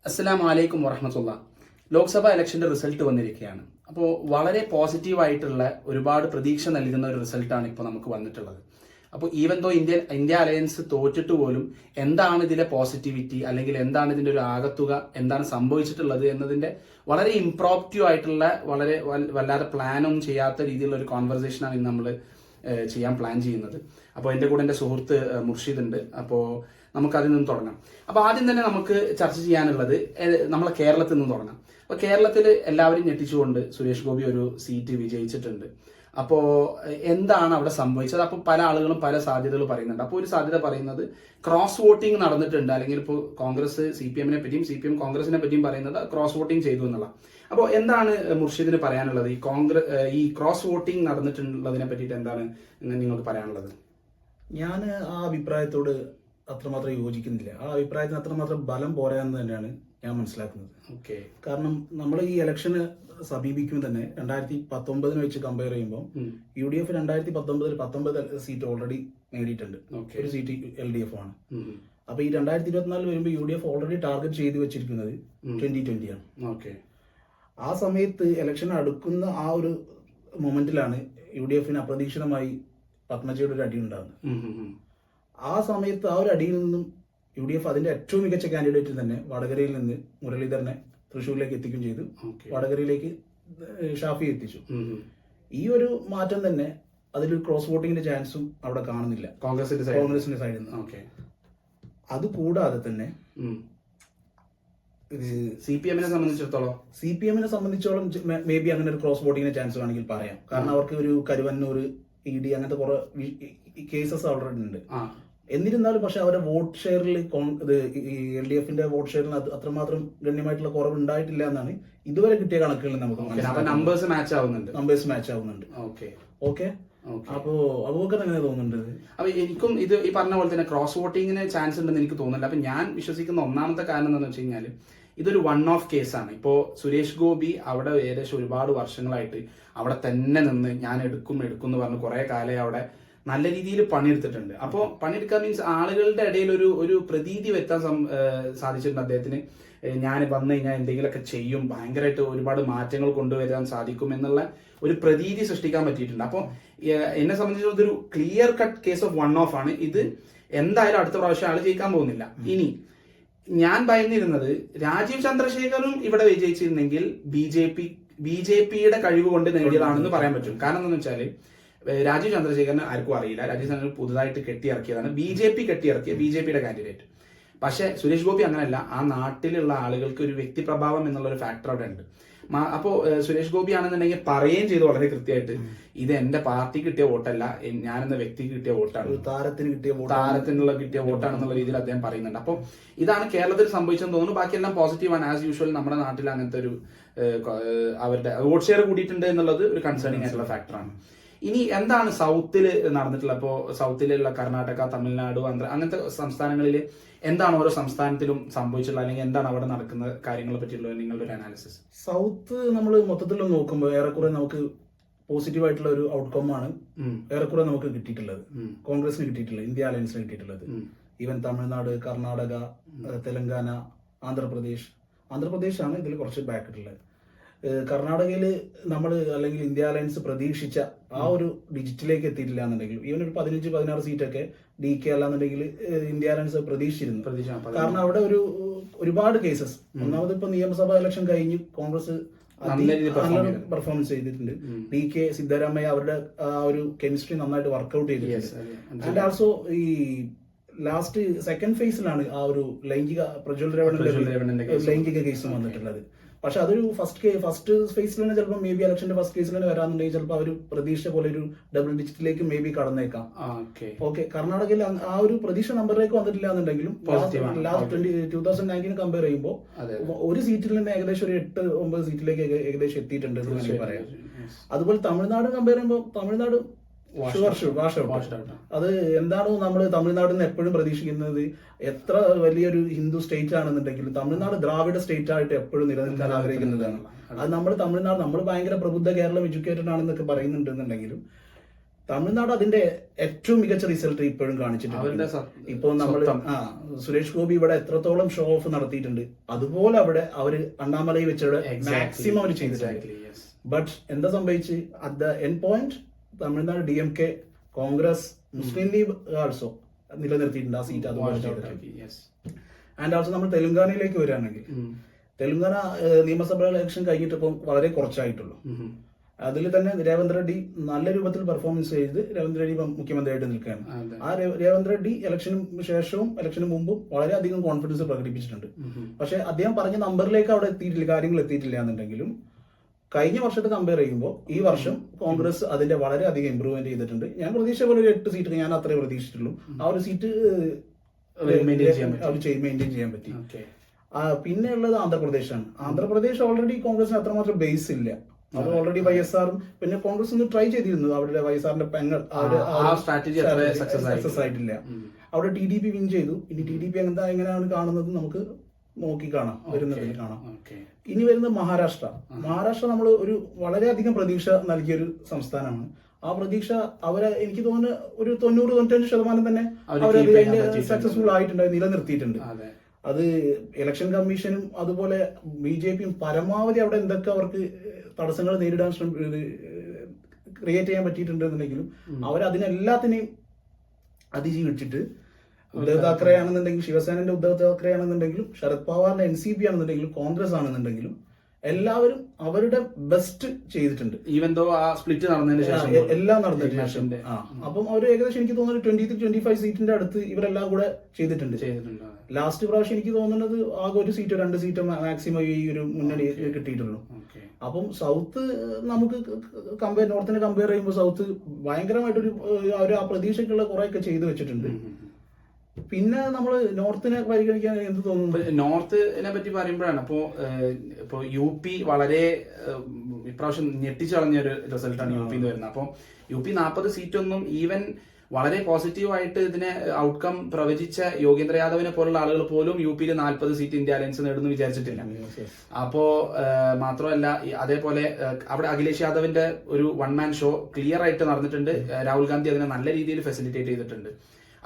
അസ്സലാമു അലൈക്കും വറഹ്മത്തുള്ളാഹി. ലോക്സഭാ ഇലക്ഷന്റെ റിസൾട്ട് വന്നിരിക്കുകയാണ്. അപ്പോൾ വളരെ പോസിറ്റീവായിട്ടുള്ള ഒരുപാട് പ്രതീക്ഷ നൽകുന്ന ഒരു റിസൾട്ടാണ് ഇപ്പോൾ നമുക്ക് വന്നിട്ടുള്ളത്. അപ്പോൾ ഈവൻ ദോ ഇന്ത്യ അലയൻസ് തോറ്റിട്ട് പോലും എന്താണ് ഇതിലെ പോസിറ്റിവിറ്റി, അല്ലെങ്കിൽ എന്താണ് ഇതിന്റെ ഒരു ആകത്തുക, എന്താണ് സംഭവിച്ചിട്ടുള്ളത് എന്നതിന്റെ വളരെ ഇംപ്രോപ്റ്റീവ് ആയിട്ടുള്ള, വളരെ വല്ലാതെ പ്ലാനൊന്നും ചെയ്യാത്ത രീതിയിലുള്ള ഒരു കോൺവെർസേഷനാണ് ഇന്ന് നമ്മൾ ചെയ്യാൻ പ്ലാൻ ചെയ്യുന്നത്. അപ്പോൾ എൻ്റെ കൂടെ എൻ്റെ സുഹൃത്ത് മുർഷിദ് ഉണ്ട്. അപ്പോൾ നമുക്ക് അതിൽ നിന്ന് തുടങ്ങാം. അപ്പോൾ ആദ്യം തന്നെ നമുക്ക് ചർച്ച ചെയ്യാനുള്ളത് നമ്മളെ കേരളത്തിൽ നിന്ന് തുടങ്ങാം. അപ്പോൾ കേരളത്തിൽ എല്ലാവരും ഞെട്ടിച്ചുകൊണ്ട് സുരേഷ് ഗോപി ഒരു സീറ്റ് വിജയിച്ചിട്ടുണ്ട്. അപ്പോൾ എന്താണ് അവിടെ സംഭവിച്ചത്? അപ്പോൾ പല ആളുകളും പല സാധ്യതകൾ പറയുന്നുണ്ട്. അപ്പോൾ ഒരു സാധ്യത പറയുന്നത് ക്രോസ് വോട്ടിംഗ് നടന്നിട്ടുണ്ട്, അല്ലെങ്കിൽ ഇപ്പോൾ കോൺഗ്രസ് CPM-നെ പറ്റിയും CPM കോൺഗ്രസിനെ പറ്റിയും പറയുന്നത് ക്രോസ് വോട്ടിംഗ് ചെയ്തു എന്നുള്ള. അപ്പോൾ എന്താണ് മുർഷിദിന് പറയാനുള്ളത്? ഈ ക്രോസ് വോട്ടിംഗ് നടന്നിട്ടുള്ളതിനെ പറ്റിയിട്ട് എന്താണ് നിങ്ങൾക്ക് പറയാനുള്ളത്? ഞാൻ ആ അഭിപ്രായത്തോട് അത്രമാത്രം യോജിക്കുന്നില്ല. ആ അഭിപ്രായത്തിന് അത്രമാത്രം ബലം പോരാ എന്ന് തന്നെയാണ് ഞാൻ മനസ്സിലാക്കുന്നത്. ഓക്കെ. കാരണം നമ്മൾ ഈ ഇലക്ഷന് സമീപിക്കുമ്പോൾ തന്നെ 2019 വെച്ച് കമ്പയർ ചെയ്യുമ്പോൾ UDF 2019 സീറ്റ് ഓൾറെഡി നേടിയിട്ടുണ്ട്. ഒരു സീറ്റ് LDF ആണ്. അപ്പൊ ഈ 2024 വരുമ്പോൾ UDF ഓൾറെഡി ടാർഗറ്റ് ചെയ്ത് വെച്ചിരിക്കുന്നത് 2020 ആണ്. ഓക്കെ. ആ സമയത്ത് ഇലക്ഷൻ അടുക്കുന്ന ആ ഒരു മൊമെന്റിലാണ് UDF-ന് അപ്രതീക്ഷിതമായി പത്മജയുടെ ഒരു അടി ഉണ്ടാകുന്നത്. ആ സമയത്ത് ആ ഒരു അടിയിൽ നിന്നും UDF അതിന്റെ ഏറ്റവും മികച്ച കാൻഡിഡേറ്റ് തന്നെ വടകരയിൽ നിന്ന് മുരളീധരനെ തൃശ്ശൂരിലേക്ക് എത്തിക്കുകയും ചെയ്തു. വടകരയിലേക്ക് ഷാഫി എത്തിച്ചു. ഈ ഒരു മാറ്റം തന്നെ അതിലൊരു ക്രോസ് വോട്ടിങ്ങിന്റെ ചാൻസും അവിടെ കാണുന്നില്ല കോൺഗ്രസിന്റെ സൈഡിൽ നിന്ന്. അത് കൂടാതെ തന്നെ CPM-നെ സംബന്ധിച്ചിടത്തോളം മേ ബി അങ്ങനെ ഒരു ക്രോസ് വോട്ടിങ്ങിന്റെ ചാൻസ് വേണമെങ്കിൽ പറയാം. കാരണം അവർക്ക് ഒരു കരുവന്നൂർ ED അങ്ങനത്തെ കുറെ കേസസ് ഓൾറെഡി ഉണ്ട്. എന്നിരുന്നാലും പക്ഷെ അവരുടെ വോട്ട് ഷെയറിൽ LDF-ന്റെ വോട്ട് ഷെയറിൽ അത്രമാത്രം ഗണ്യമായിട്ടുള്ള കുറവ് ഉണ്ടായിട്ടില്ല എന്നാണ് ഇതുവരെ കിട്ടിയ കണക്കുകളിൽ നമുക്ക് നമ്പേഴ്സ് മാച്ച് ആവുന്നുണ്ട്. ഓക്കെ. അപ്പോ അബൂബക്കർ എങ്ങനെ തോന്നുന്നുണ്ട്? അപ്പൊ എനിക്കും ഇത് ഈ പറഞ്ഞ പോലെ തന്നെ ക്രോസ് വോട്ടിങ്ങിന് ചാൻസ് ഉണ്ടെന്ന് എനിക്ക് തോന്നുന്നില്ല. അപ്പൊ ഞാൻ വിശ്വസിക്കുന്ന ഒന്നാമത്തെ കാരണം എന്താണെന്ന് വെച്ച് കഴിഞ്ഞാൽ ഇതൊരു വൺ ഓഫ് കേസാണ്. ഇപ്പോ സുരേഷ് ഗോപി അവിടെ ഏകദേശം ഒരുപാട് വർഷങ്ങളായിട്ട് അവിടെ തന്നെ നിന്ന് ഞാൻ എടുക്കും എന്ന് പറഞ്ഞ് കുറെ കാലം അവിടെ നല്ല രീതിയിൽ പണിയെടുത്തിട്ടുണ്ട്. അപ്പോൾ പണിയെടുക്കാൻ മീൻസ് ആളുകളുടെ ഇടയിൽ ഒരു പ്രതീതി വരുത്താൻ സാധിച്ചിട്ടുണ്ട് അദ്ദേഹത്തിന്. ഞാൻ വന്നു കഴിഞ്ഞാൽ എന്തെങ്കിലുമൊക്കെ ചെയ്യും, ഭയങ്കരമായിട്ട് ഒരുപാട് മാറ്റങ്ങൾ കൊണ്ടുവരാൻ സാധിക്കും എന്നുള്ള ഒരു പ്രതീതി സൃഷ്ടിക്കാൻ പറ്റിയിട്ടുണ്ട്. അപ്പോൾ എന്നെ സംബന്ധിച്ചിടത്തോളം ഇതൊരു clear cut case of one of ആണ്. ഇത് എന്തായാലും അടുത്ത പ്രാവശ്യം ആള് ജയിക്കാൻ പോകുന്നില്ല. ഇനി ഞാൻ ഭയന്നിരുന്നത് രാജീവ് ചന്ദ്രശേഖറും ഇവിടെ വിജയിച്ചിരുന്നെങ്കിൽ BJP-യുടെ കഴിവ് കൊണ്ട് നേടിയതാണെന്ന് പറയാൻ പറ്റും. കാരണം എന്താണെന്ന് വെച്ചാൽ രാജീവ് ചന്ദ്രശേഖരന് ആർക്കും അറിയില്ല. രാജീവ് ചന്ദ്രശേഖരൻ പുതുതായിട്ട് കെട്ടിയിറക്കിയതാണ്. BJP-യുടെ കാൻഡിഡേറ്റ്. പക്ഷെ സുരേഷ് ഗോപി അങ്ങനെയല്ല. ആ നാട്ടിലുള്ള ആളുകൾക്ക് ഒരു വ്യക്തിപ്രഭാവം എന്നുള്ള ഒരു ഫാക്ടർ അവിടെ ഉണ്ട്. അപ്പോൾ സുരേഷ് ഗോപി ആണെന്നുണ്ടെങ്കിൽ പറയുകയും ചെയ്തു വളരെ കൃത്യമായിട്ട്, ഇത് എന്റെ പാർട്ടി കിട്ടിയ വോട്ടല്ല, ഞാനെന്ന വ്യക്തിക്ക് കിട്ടിയ വോട്ടാണ്, താരത്തിനുള്ള കിട്ടിയ വോട്ടാണെന്നുള്ള രീതിയിൽ അദ്ദേഹം പറയുന്നുണ്ട്. അപ്പോൾ ഇതാണ് കേരളത്തിൽ സംഭവിച്ചെന്ന് തോന്നുന്നു. ബാക്കിയെല്ലാം പോസിറ്റീവാണ്. ആസ് യൂഷ്വൽ നമ്മുടെ നാട്ടിൽ അങ്ങനത്തെ ഒരു അവരുടെ വോട്ട് ഷെയർ കൂടിയിട്ടുണ്ട് എന്നുള്ളത് ഒരു കൺസേണിംഗ് ആയിട്ടുള്ള ഫാക്ടറാണ്. ഇനി എന്താണ് സൗത്തിൽ നടന്നിട്ടുള്ളത്? അപ്പോൾ സൗത്തിലുള്ള കർണാടക, തമിഴ്നാട്, ആന്ധ്ര അങ്ങനത്തെ സംസ്ഥാനങ്ങളിൽ എന്താണ് ഓരോ സംസ്ഥാനത്തിലും സംഭവിച്ചിട്ടുള്ളത്, അല്ലെങ്കിൽ എന്താണ് അവിടെ നടക്കുന്ന കാര്യങ്ങളെ പറ്റിയുള്ള നിങ്ങളുടെ ഒരു അനാലിസിസ്? സൗത്ത് നമ്മൾ മൊത്തത്തിൽ നോക്കുമ്പോൾ ഏറെക്കുറെ നമുക്ക് പോസിറ്റീവ് ആയിട്ടുള്ള ഒരു ഔട്ട്കം ആണ് ഏറെക്കുറെ നമുക്ക് കിട്ടിയിട്ടുള്ളത്. കോൺഗ്രസിന് കിട്ടിയിട്ടുള്ളത്, ഇന്ത്യ അലയൻസിന് കിട്ടിയിട്ടുള്ളത്. ഈവൻ തമിഴ്നാട്, കർണാടക, തെലങ്കാന, ആന്ധ്രാപ്രദേശാണ് ഇതിൽ കുറച്ച് ബാക്കിട്ടുള്ളത്. കർണാടകയിൽ നമ്മൾ അല്ലെങ്കിൽ ഇന്ത്യ അലയൻസ് പ്രതീക്ഷിച്ച ആ ഒരു ഡിജിറ്റിലേക്ക് എത്തിയിട്ടില്ല എന്നുണ്ടെങ്കിൽ ഈവൻ ഒരു 15-16 സീറ്റൊക്കെ DK അല്ലാന്നുണ്ടെങ്കിൽ ഇന്ത്യ അലയൻസ് പ്രതീക്ഷിച്ചിരുന്നു. കാരണം അവിടെ ഒരുപാട് കേസസ്, ഒന്നാമത് ഇപ്പൊ നിയമസഭാ ഇലക്ഷൻ കഴിഞ്ഞ് കോൺഗ്രസ് പെർഫോമൻസ് ചെയ്തിട്ടുണ്ട്. DK, സിദ്ധരാമയ്യ അവരുടെ ആ ഒരു കെമിസ്ട്രി നന്നായിട്ട് വർക്ക്ഔട്ട് ചെയ്തിട്ടുണ്ട്. ആൻഡ് ആൾസോ ഈ ലാസ്റ്റ് സെക്കൻഡ് ഫേസിലാണ് ആ ഒരു പ്രജ്വൽ രേവണ്ണന്റെ ലൈംഗിക കേസ് വന്നിട്ടുള്ളത്. പക്ഷെ അതൊരു ഫസ്റ്റ് ഫേസിൽ തന്നെ ചിലപ്പോൾ മേ ബി ഇലക്ഷന്റെ ഫസ്റ്റ് കേസിൽ തന്നെ വരാന്നുണ്ടെങ്കിൽ ചിലപ്പോൾ അവർ പ്രതീക്ഷ പോലെ ഒരു ഡബിൾ ഡിജിറ്റിലേക്ക് മേ ബി കടന്നേക്കാം. ഓക്കെ. കർണാടകയിൽ ആ ഒരു പ്രതീക്ഷ നമ്പറിലേക്ക് വന്നിട്ടില്ല എന്നുണ്ടെങ്കിലും ലാസ്റ്റ് 2019 കമ്പയർ ചെയ്യുമ്പോൾ ഒരു സീറ്റിൽ നിന്ന് ഏകദേശം ഒരു 8-9 സീറ്റിലേക്ക് ഏകദേശം എത്തിയിട്ടുണ്ട് എന്ന് വേണമെങ്കിൽ പറയാം. അതുപോലെ തമിഴ്നാട് കമ്പയർ ചെയ്യുമ്പോൾ തമിഴ്നാട് അത് എന്താണോ നമ്മൾ തമിഴ്നാടിൽ നിന്ന് എപ്പോഴും പ്രതീക്ഷിക്കുന്നത്, എത്ര വലിയൊരു ഹിന്ദു സ്റ്റേറ്റ് ആണെന്നുണ്ടെങ്കിലും തമിഴ്നാട് ദ്രാവിഡ സ്റ്റേറ്റ് ആയിട്ട് എപ്പോഴും നിലനിൽക്കാൻ ആഗ്രഹിക്കുന്നതാണ്. അത് നമ്മൾ ഭയങ്കര പ്രബുദ്ധ കേരളം എഡ്യൂക്കേറ്റഡ് ആണെന്നൊക്കെ പറയുന്നുണ്ടെന്നുണ്ടെങ്കിലും തമിഴ്നാട് അതിന്റെ ഏറ്റവും മികച്ച റിസൾട്ട് ഇപ്പോഴും കാണിച്ചിട്ടുണ്ട്. ഇപ്പൊ നമ്മൾ സുരേഷ് ഗോപി ഇവിടെ എത്രത്തോളം ഷോ ഓഫ് നടത്തിയിട്ടുണ്ട്, അതുപോലെ അവിടെ അവര് അണ്ണാമലൈ വെച്ചവിടെ മാക്സിമം അവർ ചെയ്തിട്ടുണ്ട്. ബട്ട് എന്താ സംഭവിച്ച് at the end point Tamil Nadu DMK, Congress, Muslim League also നിലനിർത്തിയിട്ടുണ്ട് ആ സീറ്റ് അതുപോലെ ചെയ്തിട്ടുണ്ട്. ആൻഡ് ഓൾസോ നമ്മൾ തെലുങ്കാനയിലേക്ക് വരികയാണെങ്കിൽ തെലുങ്കാന നിയമസഭാ ഇലക്ഷൻ കഴിഞ്ഞിട്ട് ഇപ്പം വളരെ കുറച്ചായിട്ടുള്ളൂ. അതിൽ തന്നെ രേവന്ത് റെഡ്ഡി നല്ല രൂപത്തിൽ പെർഫോമൻസ് ചെയ്ത് രേവന്ത് റെഡ്ഡി മുഖ്യമന്ത്രിയായിട്ട് നിൽക്കുകയാണ്. ആ രേവന്ത് റെഡ്ഡി ഇലക്ഷന് ശേഷവും ഇലക്ഷന് മുമ്പും വളരെയധികം കോൺഫിഡൻസ് പ്രകടിപ്പിച്ചിട്ടുണ്ട്. പക്ഷെ അദ്ദേഹം പറഞ്ഞ നമ്പറിലേക്ക് അവിടെ എത്തിയിട്ടില്ല, കാര്യങ്ങൾ എത്തിയിട്ടില്ല എന്നുണ്ടെങ്കിലും കഴിഞ്ഞ വർഷത്തെ കമ്പയർ ചെയ്യുമ്പോൾ ഈ വർഷം കോൺഗ്രസ് അതിന്റെ വളരെയധികം ഇമ്പ്രൂവ്മെന്റ് ചെയ്തിട്ടുണ്ട്. ഞാൻ പ്രതീക്ഷ പോലെ ഒരു 8 സീറ്റ് ഞാൻ അത്രേ പ്രതീക്ഷിച്ചിട്ടുള്ളൂ. ആ ഒരു സീറ്റ് മെയിൻറ്റെയിൻ ചെയ്യാൻ പറ്റി. പിന്നെ ഉള്ളത് ആന്ധ്രാപ്രദേശാണ്. ആന്ധ്രാപ്രദേശ് ഓൾറെഡി കോൺഗ്രസിന് അത്രമാത്രം ബേസ് ഇല്ല. അത് ഓൾറെഡി YSRും പിന്നെ കോൺഗ്രസ് ഒന്ന് ട്രൈ ചെയ്തിരുന്നു. അവിടെ YSRന്റെ പെങ്ങൾ സക്സസ് ആയിട്ടില്ല. അവിടെ TDP വിൻ ചെയ്തു. ഇനി TDP എങ്ങനെയാണ് കാണുന്നത് നമുക്ക് നോക്കി കാണാം, വരുന്നതിൽ കാണാം. ഇനി വരുന്നത് മഹാരാഷ്ട്ര നമ്മൾ ഒരു വളരെയധികം പ്രതീക്ഷ നൽകിയൊരു സംസ്ഥാനമാണ്. ആ പ്രതീക്ഷ എനിക്ക് തോന്നുന്നു ഒരു 90-95% തന്നെ അവരത് സക്സസ്ഫുൾ ആയിട്ടുണ്ട്, നിലനിർത്തിയിട്ടുണ്ട്. അത് ഇലക്ഷൻ കമ്മീഷനും അതുപോലെ BJPയും പരമാവധി അവിടെ എന്തൊക്കെ അവർക്ക് തടസ്സങ്ങൾ നേരിടാൻ ക്രിയേറ്റ് ചെയ്യാൻ പറ്റിയിട്ടുണ്ടെന്നുണ്ടെങ്കിലും അവരതിനെല്ലാത്തിനെയും അതിജീവിച്ചിട്ട് ഉദ്ധവ് താക്കറെ ആണെന്നുണ്ടെങ്കിലും, ശിവസേനന്റെ ഉദ്ധവ് താക്കറെ ആണെന്നുണ്ടെങ്കിലും, ശരത് പവാറിന്റെ NCP ആണെന്നുണ്ടെങ്കിലും, കോൺഗ്രസ് ആണെന്നുണ്ടെങ്കിലും എല്ലാവരും അവരുടെ ബെസ്റ്റ് ചെയ്തിട്ടുണ്ട്. ഈവൻ ദോ ആ സ്പ്ലിറ്റ് നടന്നതിന് ശേഷം എല്ലാം നടന്നതിന് ശേഷം അപ്പം അവർ ഏകദേശം എനിക്ക് തോന്നുന്നത് 20-25 സീറ്റിന്റെ അടുത്ത് ഇവരെല്ലാം കൂടെ ചെയ്തിട്ടുണ്ട്. ലാസ്റ്റ് പ്രാവശ്യം എനിക്ക് തോന്നുന്നത് ആകെ 1 സീറ്റോ 2 സീറ്റോ മാക്സിമം ഈ ഒരു മുന്നണി കിട്ടിയിട്ടുള്ളൂ. അപ്പം സൗത്ത് നമുക്ക് നോർത്തിനെ കമ്പയർ ചെയ്യുമ്പോൾ സൗത്ത് ഭയങ്കരമായിട്ടൊരു ആ പ്രതീക്ഷയ്ക്കുള്ള കുറെ ഒക്കെ ചെയ്തു വെച്ചിട്ടുണ്ട്. പിന്നെ നമ്മൾ നോർത്തിനെ പരിഗണിക്കാൻ എന്ത് തോന്നുന്നു? നോർത്തിനെ പറ്റി പറയുമ്പോഴാണ് ഇപ്പോ UP വളരെ ഇപ്രാവശ്യം ഞെട്ടിച്ചളഞ്ഞൊരു റിസൾട്ടാണ് UP വരുന്നത്. അപ്പോൾ UP 40 സീറ്റൊന്നും ഈവൻ വളരെ പോസിറ്റീവായിട്ട് ഇതിനെ ഔട്ട്കം പ്രവചിച്ച യോഗേന്ദ്ര യാദവിനെ പോലുള്ള ആളുകൾ പോലും UPയിൽ 40 സീറ്റ് ഇന്ത്യ അലയൻസ് നേടുന്നു വിചാരിച്ചിട്ടില്ല. അപ്പോ മാത്രമല്ല അതേപോലെ അവിടെ അഖിലേഷ് യാദവിന്റെ ഒരു 1 മാൻ ഷോ ക്ലിയർ ആയിട്ട് നടന്നിട്ടുണ്ട്. രാഹുൽ ഗാന്ധി അതിനെ നല്ല രീതിയിൽ ഫെസിലിറ്റേറ്റ് ചെയ്തിട്ടുണ്ട്.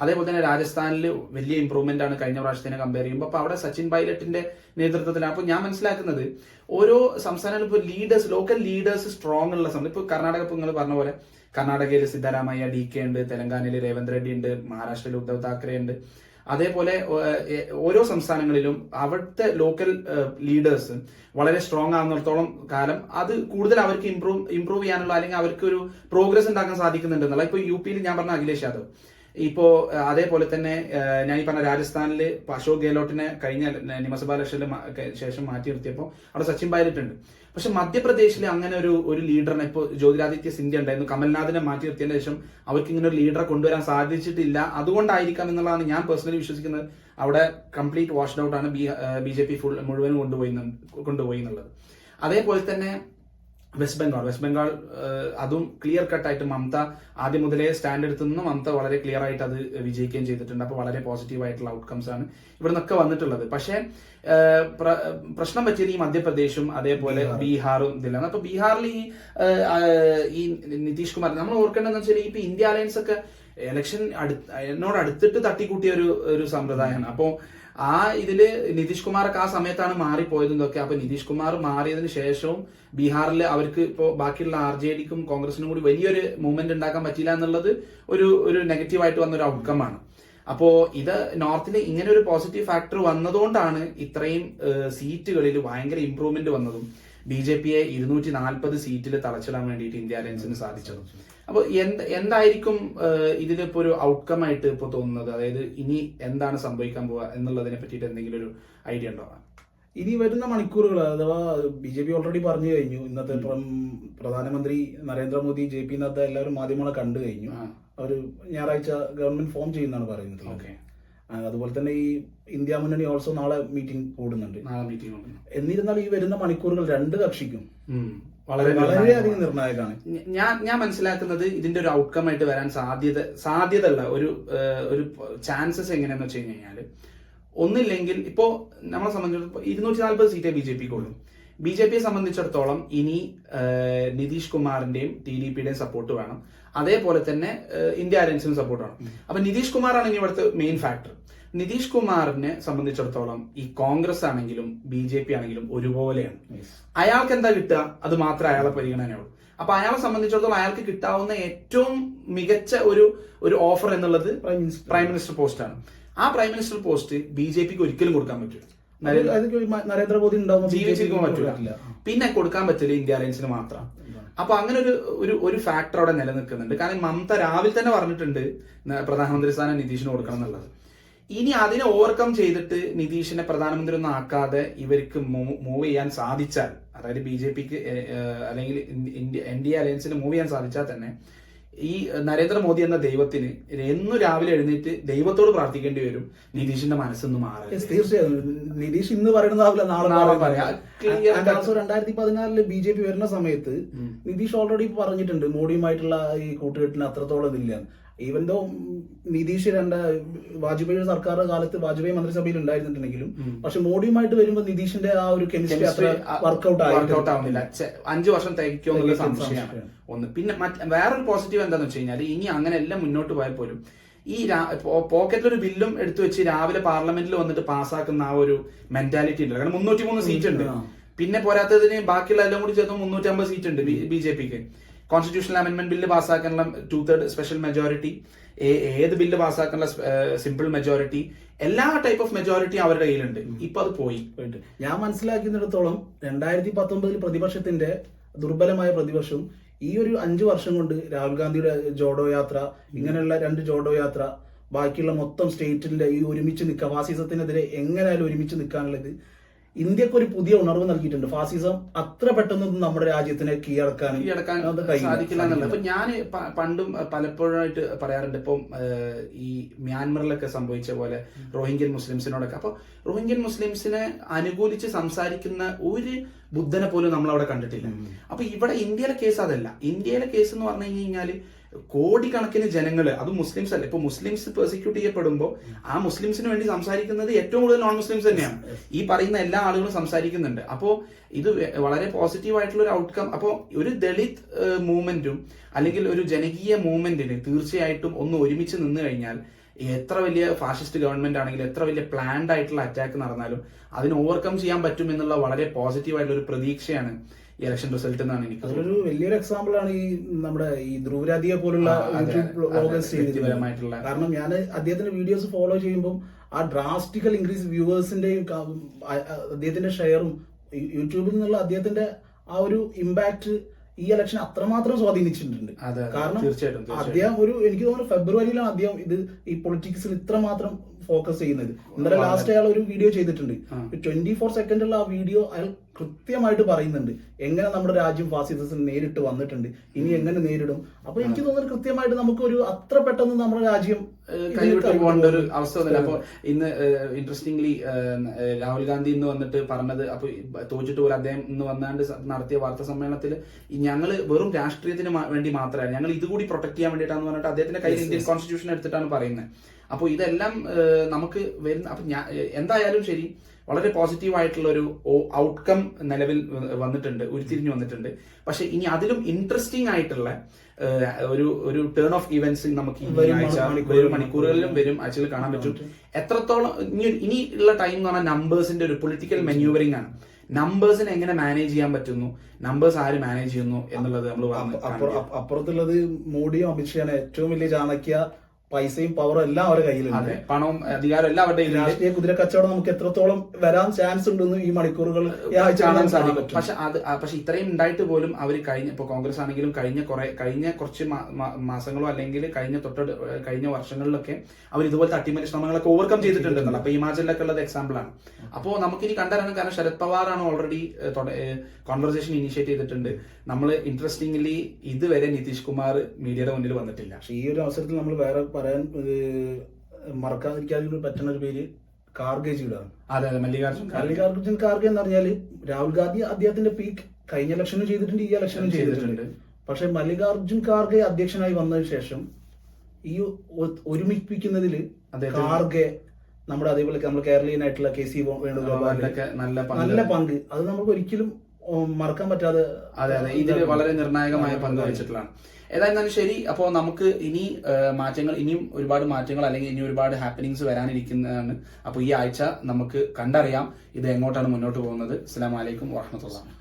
അതേപോലെ തന്നെ രാജസ്ഥാനിൽ വലിയ ഇമ്പ്രൂവ്മെന്റ് ആണ് കഴിഞ്ഞ പ്രാവശ്യത്തിനെ കമ്പയർ ചെയ്യുമ്പോൾ. അപ്പൊ അവിടെ സച്ചിൻ പൈലറ്റിന്റെ നേതൃത്വത്തിലാണ്. അപ്പൊ ഞാൻ മനസ്സിലാക്കുന്നത് ഓരോ സംസ്ഥാനങ്ങളിലും ഇപ്പോൾ ലോക്കൽ ലീഡേഴ്സ് സ്ട്രോങ് ഉള്ള സമയത്ത് ഇപ്പൊ കർണാടക, ഇപ്പൊ നിങ്ങൾ പറഞ്ഞ പോലെ കർണാടകയിൽ സിദ്ധരാമയ്യ DK ഉണ്ട്, തെലങ്കാനയിൽ രേവന്ത് റെഡ്ഡി ഉണ്ട്, മഹാരാഷ്ട്രയിൽ ഉദ്ധവ് താക്കറെ ഉണ്ട്. അതേപോലെ ഓരോ സംസ്ഥാനങ്ങളിലും അവിടുത്തെ ലോക്കൽ ലീഡേഴ്സ് വളരെ സ്ട്രോങ് ആകുന്നിടത്തോളം കാലം അത് കൂടുതൽ അവർക്ക് ഇംപ്രൂവ് ചെയ്യാനുള്ള അല്ലെങ്കിൽ അവർക്ക് ഒരു പ്രോഗ്രസ് ഉണ്ടാക്കാൻ സാധിക്കുന്നുണ്ട് എന്നുള്ള. ഇപ്പൊ UPയിൽ ഞാൻ പറഞ്ഞ അഖിലേഷ് യാദവ്, ഇപ്പോ അതേപോലെ തന്നെ ഞാൻ ഈ പറഞ്ഞ രാജസ്ഥാനിൽ അശോക് ഗെഹ്ലോട്ടിനെ കഴിഞ്ഞ നിയമസഭാ ഇലക്ഷനിൽ ശേഷം മാറ്റി നിർത്തിയപ്പോൾ അവിടെ സച്ചിൻ പൈലറ്റ് ഉണ്ട്. പക്ഷെ മധ്യപ്രദേശിൽ അങ്ങനെ ഒരു ലീഡറിനെ ഇപ്പോൾ ജ്യോതിരാദിത്യ സിന്ധ്യ ഉണ്ടായിരുന്നു, കമൽനാഥിനെ മാറ്റി നിർത്തിയതിനു ശേഷം അവർക്ക് ഇങ്ങനെ ഒരു ലീഡറെ കൊണ്ടുവരാൻ സാധിച്ചിട്ടില്ല. അതുകൊണ്ടായിരിക്കാം എന്നുള്ളതാണ് ഞാൻ പേഴ്സണലി വിശ്വസിക്കുന്നത്. അവിടെ കംപ്ലീറ്റ് വാഷ്ഡ് ഔട്ട് ആണ് BJP മുഴുവനും കൊണ്ടുപോയി എന്നുള്ളത്. അതേപോലെ തന്നെ വെസ്റ്റ് ബംഗാൾ അതും ക്ലിയർ കട്ടായിട്ട് മമത ആദ്യം മുതലേ സ്റ്റാൻഡ് എടുത്തുനിന്ന് മമത വളരെ ക്ലിയർ ആയിട്ട് അത് വിജയിക്കുകയും ചെയ്തിട്ടുണ്ട്. അപ്പോൾ വളരെ പോസിറ്റീവ് ആയിട്ടുള്ള ഔട്ട്കംസ് ആണ് ഇവിടെ നിന്നൊക്കെ വന്നിട്ടുള്ളത്. പക്ഷേ പ്രശ്നം പറ്റിയത് ഈ മധ്യപ്രദേശും അതേപോലെ ബീഹാറും ഇതിലാണ്. അപ്പൊ ബീഹാറിൽ ഈ നിതീഷ് കുമാർ നമ്മൾ ഓർക്കേണ്ടതെന്ന് വെച്ചാൽ ഇപ്പൊ ഇന്ത്യ അലയൻസ് ഒക്കെ ഇലക്ഷൻ അടുത്തിട്ട് തട്ടിക്കൂട്ടിയ ഒരു സമ്പ്രദായമാണ്. അപ്പോൾ ആ ഇതില് നിതീഷ് കുമാറൊക്കെ ആ സമയത്താണ് മാറിപ്പോയതെന്നൊക്കെ. അപ്പൊ നിതീഷ് കുമാർ മാറിയതിനു ശേഷവും ബീഹാറിൽ അവർക്ക് ഇപ്പോൾ ബാക്കിയുള്ള RJDക്കും കോൺഗ്രസിനും കൂടി വലിയൊരു മൂവ്മെന്റ് ഉണ്ടാക്കാൻ പറ്റില്ല എന്നുള്ളത് ഒരു നെഗറ്റീവായിട്ട് വന്ന ഒരു ഔട്ട്കം ആണ്. അപ്പോ ഇത് നോർത്തിൽ ഇങ്ങനെ ഒരു പോസിറ്റീവ് ഫാക്ടർ വന്നതുകൊണ്ടാണ് ഇത്രയും സീറ്റുകളിൽ ഭയങ്കര ഇംപ്രൂവ്മെന്റ് വന്നതും BJPയെ 240 സീറ്റിൽ തളച്ചിടാൻ വേണ്ടിയിട്ട് ഇന്ത്യ അലയൻസിന് സാധിച്ചത്. അപ്പൊ എന്തായിരിക്കും ഇതിലിപ്പോ ഒരു ഔട്ട്കം ആയിട്ട് ഇപ്പൊ തോന്നുന്നത്? അതായത് ഇനി എന്താണ് സംഭവിക്കാൻ പോവുക എന്നുള്ളതിനെ പറ്റിയിട്ട് എന്തെങ്കിലും ഒരു ഐഡിയ ഉണ്ടോ? ഇനി വരുന്ന മണിക്കൂറുകൾ അഥവാ BJP ഓൾറെഡി പറഞ്ഞു കഴിഞ്ഞു. ഇന്നത്തെ പ്രധാനമന്ത്രി നരേന്ദ്രമോദി JP നദ്ദ എല്ലാവരും മാധ്യമങ്ങളെ കണ്ടു കഴിഞ്ഞു. അവര് ഞായറാഴ്ച ഗവൺമെന്റ് ഫോം ചെയ്യുന്നതാണ് പറയുന്നത്. അതുപോലെ തന്നെ ഈ ഇന്ത്യ മുന്നണി ഓൾസോ നാളെ മീറ്റിംഗ് കൂടുന്നുണ്ട്. എന്നിരുന്നാൽ ഈ വരുന്ന മണിക്കൂറുകൾ 2 കക്ഷിക്കും വളരെയധികം നിർണായകമാണ്. ഞാൻ മനസ്സിലാക്കുന്നത് ഇതിന്റെ ഒരു ഔട്ട്കം ആയിട്ട് വരാൻ സാധ്യതയുള്ള ഒരു ചാൻസസ് എങ്ങനെയാന്ന് വെച്ച് കഴിഞ്ഞാൽ, ഒന്നില്ലെങ്കിൽ ഇപ്പോ നമ്മളെ സംബന്ധിച്ചിടത്തോളം 240 സീറ്റേ BJPക്ക് ഉള്ളൂ. BJPയെ സംബന്ധിച്ചിടത്തോളം ഇനി നിതീഷ് കുമാറിന്റെയും TDPയുടെയും സപ്പോർട്ട് വേണം. അതേപോലെ തന്നെ ഇന്ത്യ അലയൻസിനും സപ്പോർട്ടാണ്. അപ്പൊ നിതീഷ് കുമാറാണ് ഇനി ഇവിടുത്തെ മെയിൻ ഫാക്ടർ. നിതീഷ് കുമാറിനെ സംബന്ധിച്ചിടത്തോളം ഈ കോൺഗ്രസ് ആണെങ്കിലും BJP ആണെങ്കിലും ഒരുപോലെയാണ്. അയാൾക്ക് എന്താ കിട്ടുക അത് മാത്രമേ അയാളെ പരിഗണനയുള്ളൂ. അപ്പൊ അയാളെ സംബന്ധിച്ചിടത്തോളം അയാൾക്ക് കിട്ടാവുന്ന ഏറ്റവും മികച്ച ഒരു ഓഫർ എന്നുള്ളത് പ്രൈം മിനിസ്റ്റർ പോസ്റ്റാണ്. ആ പ്രൈം മിനിസ്റ്റർ പോസ്റ്റ് BJPക്ക് ഒരിക്കലും കൊടുക്കാൻ പറ്റില്ല, നരേന്ദ്രമോദി ജീവിച്ചിരിക്കാൻ പറ്റില്ല. പിന്നെ കൊടുക്കാൻ പറ്റില്ല ഇന്ത്യ അലയൻസിന് മാത്രം. അപ്പൊ അങ്ങനെ ഒരു ഫാക്ടർ അവിടെ നിലനിൽക്കുന്നുണ്ട്. കാരണം മമത രാവിലെ തന്നെ പറഞ്ഞിട്ടുണ്ട് പ്രധാനമന്ത്രി സ്ഥാനം നിതീഷിന് കൊടുക്കണം എന്നുള്ളത്. ഇനി അതിനെ ഓവർകം ചെയ്തിട്ട് നിതീഷിനെ പ്രധാനമന്ത്രി ഒന്നും ആക്കാതെ ഇവർക്ക് മൂവ് ചെയ്യാൻ സാധിച്ചാൽ, അതായത് BJPക്ക് അല്ലെങ്കിൽ NDA അലയൻസിന് മൂവ് ചെയ്യാൻ സാധിച്ചാൽ തന്നെ ഈ നരേന്ദ്രമോദി എന്ന ദൈവത്തിന് എന്നും രാവിലെ എഴുന്നേറ്റ് ദൈവത്തോട് പ്രാർത്ഥിക്കേണ്ടി വരും നിതീഷിന്റെ മനസ്സൊന്നും മാറില്ല. തീർച്ചയായും നിതീഷ് ഇന്ന് പറയുന്നതാവില്ല നാളെ പറയാം. 2014 BJP വരുന്ന സമയത്ത് നിതീഷ് ഓൾറെഡി പറഞ്ഞിട്ടുണ്ട് മോഡിയുമായിട്ടുള്ള ഈ കൂട്ടുകെട്ടിന് അത്രത്തോളം ഇതില്ല. ഈവൻ ദോ നിതീഷ് വാജ്പേയി സർക്കാർ കാലത്ത് വാജ്പേയി മന്ത്രിസഭയിൽ ഉണ്ടായിരുന്നിട്ടുണ്ടെങ്കിലും പക്ഷെ മോഡിയുമായിട്ട് വരുമ്പോൾ നിതീഷിന്റെ ആ ഒരു കെമിസ്ട്രി അത്ര വർക്ക്ഔട്ട് ആവുന്നില്ല. 5 വർഷം തികയ്ക്കുമോ എന്നുള്ള സംശയമാണ് ഒന്ന്. പിന്നെ വേറൊരു പോസിറ്റീവ് എന്താണെന്ന് വെച്ച് കഴിഞ്ഞാൽ ഇനി അങ്ങനെ എല്ലാം മുന്നോട്ട് പോയാൽ പോലും ഈ പോക്കറ്റിൽ ഒരു ബില്ലും എടുത്തു വെച്ച് രാവിലെ പാർലമെന്റിൽ വന്നിട്ട് പാസ്സാക്കുന്ന ആ ഒരു മെന്റാലിറ്റി ഉണ്ട്. കാരണം 303 സീറ്റ് ഉണ്ട്. പിന്നെ പോരാത്തതിന് ബാക്കിയുള്ള എല്ലാം കൂടി ചേർന്ന് 350 സീറ്റ് ഉണ്ട് BJPക്ക്. കോൺസ്റ്റിറ്റ്യൂഷണൽ അമെന്റ്മെന്റ് ബില്ല് പാസ്സാക്കാനുള്ള 2/3 സ്പെഷ്യൽ മെജോറിറ്റി, ഏത് ബില്ല് പാസ്സാക്കാനുള്ള സിമ്പിൾ മെജോറിറ്റി, എല്ലാ ടൈപ്പ് ഓഫ് മെജോറിറ്റി അവരുടെ കയ്യിലുണ്ട്. ഇപ്പൊ അത് പോയി. ഞാൻ മനസ്സിലാക്കിയിടത്തോളം 2019 പ്രതിപക്ഷത്തിന്റെ ദുർബലമായ പ്രതിപക്ഷം ഈ ഒരു 5 വർഷം കൊണ്ട് രാഹുൽ ഗാന്ധിയുടെ ജോഡോ യാത്ര, ഇങ്ങനെയുള്ള 2 ജോഡോ യാത്ര, ബാക്കിയുള്ള മൊത്തം സ്റ്റേറ്റിന്റെ ഈ ഒരുമിച്ച് നിൽക്കുക, ഫാസിസത്തിനെതിരെ എങ്ങനെയായാലും ഒരുമിച്ച് നിൽക്കാനുള്ളത് ഇന്ത്യക്ക് ഒരു പുതിയ ഉണർവ് നൽകിയിട്ടുണ്ട്. ഫാസിസം അത്ര പെട്ടെന്നൊന്നും നമ്മുടെ രാജ്യത്തിനെ കീഴടക്കാൻ സാധിക്കില്ല എന്നുള്ളത്. അപ്പൊ ഞാൻ പണ്ടും പലപ്പോഴായിട്ട് പറയാറുണ്ട്. ഇപ്പം ഈ മ്യാൻമറിലൊക്കെ സംഭവിച്ച പോലെ റോഹിംഗ്യൻ മുസ്ലിംസിനോടൊക്കെ, അപ്പൊ റോഹിംഗ്യൻ മുസ്ലിംസിനെ അനുകൂലിച്ച് സംസാരിക്കുന്ന ഒരു ബുദ്ധനെ പോലും നമ്മൾ അവിടെ കണ്ടിട്ടില്ല. അപ്പൊ ഇവിടെ ഇന്ത്യയിലെ കേസ് അതല്ല. ഇന്ത്യയിലെ കേസ് എന്ന് പറഞ്ഞു കഴിഞ്ഞാല് കോടിക്കണക്കിന് ജനങ്ങള്, അത് മുസ്ലിംസ് അല്ല. ഇപ്പൊ മുസ്ലിംസ് പെർസിക്യൂട്ട് ചെയ്യപ്പെടുമ്പോൾ ആ മുസ്ലിംസിന് വേണ്ടി സംസാരിക്കുന്നത് ഏറ്റവും കൂടുതൽ നോൺ മുസ്ലിംസ് തന്നെയാണ്. ഈ പറയുന്ന എല്ലാ ആളുകളും സംസാരിക്കുന്നുണ്ട്. അപ്പോ ഇത് വളരെ പോസിറ്റീവ് ആയിട്ടുള്ള ഒരു ഔട്ട്കം. അപ്പോൾ ഒരു ദളിത് മൂവ്മെന്റും അല്ലെങ്കിൽ ഒരു ജനകീയ മൂവ്മെന്റിന് തീർച്ചയായിട്ടും ഒന്ന് ഒരുമിച്ച് നിന്ന് കഴിഞ്ഞാൽ എത്ര വലിയ ഫാഷിസ്റ്റ് ഗവൺമെന്റ് ആണെങ്കിലും എത്ര വലിയ പ്ലാൻഡ് ആയിട്ടുള്ള അറ്റാക്ക് നടന്നാലും അതിന് ഓവർകം ചെയ്യാൻ പറ്റും എന്നുള്ള വളരെ പോസിറ്റീവ് ആയിട്ടുള്ള ഒരു പ്രതീക്ഷയാണ് ഈ ഇലക്ഷൻ റിസൾട്ട് എന്നാണ് എനിക്ക്. അതൊരു വലിയൊരു എക്സാമ്പിൾ ആണ് ഈ നമ്മുടെ ഈ ധ്രുവരാധിയെ പോലുള്ള യൂട്യൂബ്. കാരണം ഞാൻ അദ്ദേഹത്തിന്റെ വീഡിയോസ് ഫോളോ ചെയ്യുമ്പോൾ ആ ഡ്രാസ്റ്റിക്കൽ ഇൻക്രീസ് വ്യൂവേഴ്സിന്റെയും അദ്ദേഹത്തിന്റെ ഷെയറും യൂട്യൂബിൽ നിന്നുള്ള അദ്ദേഹത്തിന്റെ ആ ഒരു ഇമ്പാക്ട് ഈ ഇലക്ഷൻ അത്രമാത്രം സ്വാധീനിച്ചിട്ടുണ്ട്. കാരണം അദ്ദേഹം എനിക്ക് തോന്നുന്നു ഫെബ്രുവരിയിലാണ് അദ്ദേഹം ഈ പൊളിറ്റിക്സിൽ ഇത്രമാത്രം ഫോക്കസ് ചെയ്യുന്നത്. ഇന്നലെ ലാസ്റ്റ് അയാൾ ഒരു വീഡിയോ ചെയ്തിട്ടുണ്ട്. 24 സെക്കൻഡുള്ള ആ വീഡിയോ അയാൾ കൃത്യമായിട്ട് പറയുന്നുണ്ട് എങ്ങനെ നമ്മുടെ രാജ്യം ഫാസിസത്തിന് നേരിട്ട് വന്നിട്ടുണ്ട്, ഇനി എങ്ങനെ നേരിടും. അപ്പൊ എനിക്ക് തോന്നുന്നത് കൃത്യമായിട്ട് നമുക്കൊരു അത്ര പെട്ടെന്ന് നമ്മുടെ രാജ്യം കൈവിട്ട് പോകേണ്ട ഒരു അവസ്ഥ വന്നില്ല. അപ്പൊ ഇന്ന് ഇൻട്രസ്റ്റിംഗ്ലി രാഹുൽ ഗാന്ധി ഇന്ന് വന്നിട്ട് പറഞ്ഞത്, അപ്പൊ തോറ്റിട്ട് പോലും അദ്ദേഹം ഇന്ന് വന്നാണ്ട് നടത്തിയ വാർത്താ സമ്മേളനത്തിൽ ഞങ്ങൾ വെറും രാഷ്ട്രീയത്തിന് വേണ്ടി മാത്രമല്ല, ഞങ്ങൾ ഇതുകൂടി പ്രൊട്ടക്ട് ചെയ്യാൻ വേണ്ടിയിട്ടാന്ന് പറഞ്ഞിട്ട് അദ്ദേഹത്തിന്റെ കയ്യിൽ ഇന്ത്യൻ കോൺസ്റ്റിറ്റ്യൂഷൻ എടുത്തിട്ടാണ് പറയുന്നത്. അപ്പോൾ ഇതെല്ലാം നമുക്ക് വരുന്ന, അപ്പൊ എന്തായാലും ശരി വളരെ പോസിറ്റീവ് ആയിട്ടുള്ള ഒരു ഔട്ട്കം നിലവിൽ വന്നിട്ടുണ്ട്, ഉരുത്തിരിഞ്ഞു വന്നിട്ടുണ്ട്. പക്ഷെ ഇനി അതിലും ഇൻട്രസ്റ്റിംഗ് ആയിട്ടുള്ള ഒരു ടേൺ ഓഫ് ഇവന്റ്സ് നമുക്ക് ഈ ആഴ്ച വരും മണിക്കൂറുകളിലും വരും ആഴ്ചയിൽ കാണാൻ പറ്റും. എത്രത്തോളം ഇനി ഉള്ള ടൈം എന്ന് പറഞ്ഞാൽ നമ്പേഴ്സിന്റെ ഒരു പൊളിറ്റിക്കൽ മെന്യൂവറിംഗ് ആണ്. നമ്പേഴ്സിനെ എങ്ങനെ മാനേജ് ചെയ്യാൻ പറ്റുന്നു, നമ്പേഴ്സ് ആര് മാനേജ് ചെയ്യുന്നു എന്നുള്ളത് നമ്മൾ അപ്പുറത്തുള്ളത് മോഡിയും അമിത്ഷാണ് ഏറ്റവും വലിയ ചാണക്യ. പൈസയും പവറും എല്ലാം അവരുടെ കയ്യിലുണ്ട്, പണവും അധികാരം എല്ലാം അവരുടെ രാഷ്ട്രീയ കുതിര കച്ചവടം നമുക്ക് എത്രത്തോളം വരാൻ ചാൻസ് ഉണ്ടെന്ന് ഈ മണിക്കൂറുകൾ കാണാൻ സാധിക്കും. പക്ഷെ ഇത്രയും ഉണ്ടായിട്ട് പോലും അവർ ഇപ്പൊ കോൺഗ്രസ് ആണെങ്കിലും കഴിഞ്ഞ കുറച്ച് മാസങ്ങളോ അല്ലെങ്കിൽ കഴിഞ്ഞ വർഷങ്ങളിലൊക്കെ അവർ ഇതുപോലത്തെ അട്ടിമറി ശ്രമങ്ങളൊക്കെ ഓവർകം ചെയ്തിട്ടുണ്ടെന്നല്ലോ. അപ്പൊ ഹിമാചലിലൊക്കെ ഉള്ളത് എക്സാമ്പിൾ ആണ്. അപ്പോൾ നമുക്കിനി കണ്ടറിയാൻ, കാരണം ശരത് പവാർ ആണ് ഓൾറെഡി കോൺവെർസേഷൻ ഇനിഷ്യേറ്റ് ചെയ്തിട്ടുണ്ട്. നമ്മൾ ഇൻട്രസ്റ്റിംഗ്ലി ഇതുവരെ നിതീഷ് കുമാർ മീഡിയയുടെ മുന്നിൽ വന്നിട്ടില്ല. ഈ ഒരു അവസരത്തിൽ നമ്മൾ വേറെ പറയാൻ മറക്കാതിരിക്കാൻ പറ്റുന്ന ഒരു പേര് കാർഗേജിയുടെയാണ്. അതെ, മല്ലികാർജുൻ ഖാർഗെ എന്ന് പറഞ്ഞാൽ രാഹുൽ ഗാന്ധി അദ്ദേഹത്തിന്റെ പീക്ക് കഴിഞ്ഞ ഇലക്ഷനും ചെയ്തിട്ടുണ്ട്, ഈ ഇലക്ഷനും ചെയ്തിട്ടുണ്ട്. പക്ഷെ മല്ലികാർജുൻ ഖാർഗെ അധ്യക്ഷനായി വന്നതിന് ശേഷം ഈ ഒരുമിപ്പിക്കുന്നതിൽ ഖാർഗെ അതേപോലെ നമ്മൾ കേരളീയനായിട്ടുള്ള KC വേണുഗോപാലിന്റെ നല്ല പങ്ക് അത് നമുക്ക് ഒരിക്കലും മറക്കാൻ പറ്റാതെ അതെ അതെ ഇതിൽ വളരെ നിർണായകമായ പങ്ക് വഹിച്ചിട്ടുള്ളതാണ്. ഏതായിരുന്നാലും ശരി, അപ്പോൾ നമുക്ക് ഇനി ഇനിയും ഒരുപാട് മാറ്റങ്ങൾ അല്ലെങ്കിൽ ഇനി ഒരുപാട് ഹാപ്പനിങ്സ് വരാനിരിക്കുന്നതാണ്. അപ്പോൾ ഈ ആഴ്ച നമുക്ക് കണ്ടറിയാം ഇത് എങ്ങോട്ടാണ് മുന്നോട്ട് പോകുന്നത്. അസ്സലാമു അലൈക്കും വറഹ്മത്തുള്ളാഹി.